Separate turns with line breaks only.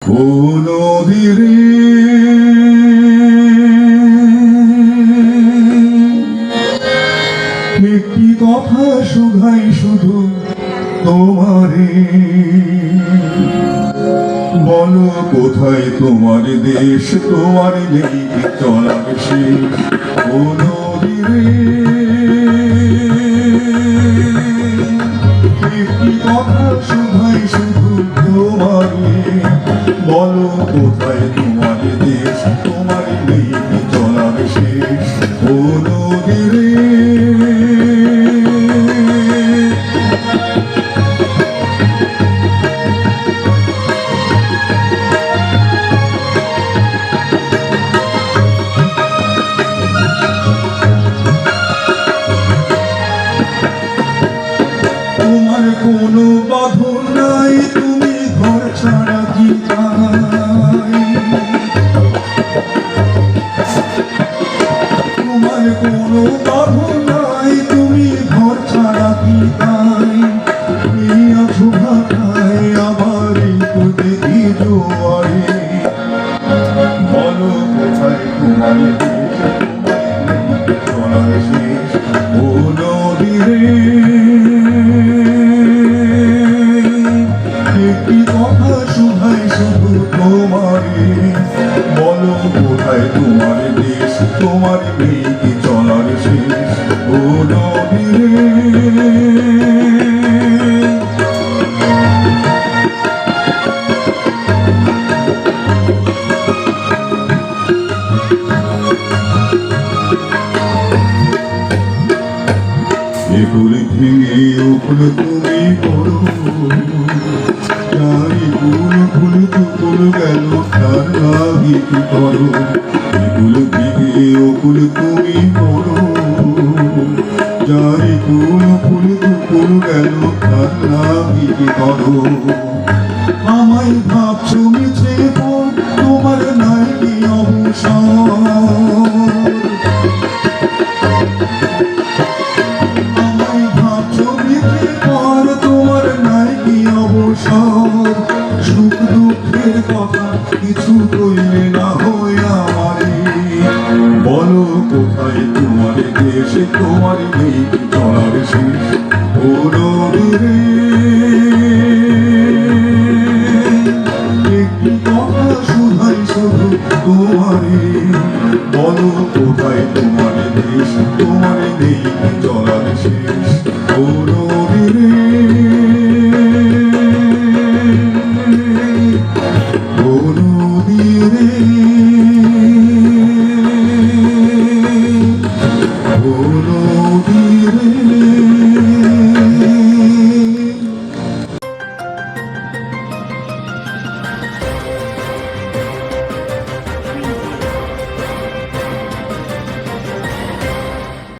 ও নদীরে একটি কথা শুধাই শুধু তোমারে, বলো কোথায় তোমার দেশ, তোমার নেই চলার শেষ। ও নদীরে একটি কথা শুধাই শুধু তোমারে, বলো কোথায় তোমার দেশ, তোমার নেই চলার শেষ। ও নদীরে তোমার কোনো বাঁধন নাই, তুমি ঘর ছাড়া কি চাই। তোমার কোনো বাঁধন নাই, তুমি ঘর ছাড়া কি চাই। এই আছো ভাটায় আমার একটু দেখি জোয়ারে, বলো কোথায় তোমার দেশ, চলার শেষ। ও নদীরে একটি কথা শুধাই শুধু তোমারে, বলো কোথায় তোমার দেশ, তোমার নেই কি চলার শেষ। ও নদীরে একুল ভেঙে উকুল তুমি পড়ো, চারি কুল ফুল তুকুল গেল তার আগে কি করো। একুল ভেঙে উকুল তুমি পড়ো, চারি কুল ফুল তুকুল গেল তার আগে কি করো। আমায় ভাবছো মিছে তোমার নাই কি অবসর, সুখ দুঃখের কথা কিছু কইলে না হয় আমারে, বলো কোথায় তোমার দেশে, তোমার নেই চলার শেষ। ও নদীরে একটি কথা শুধাই শুধু তোমারে, বলো কোথায় তোমার দেশ, তোমার নেই চলার শেষ।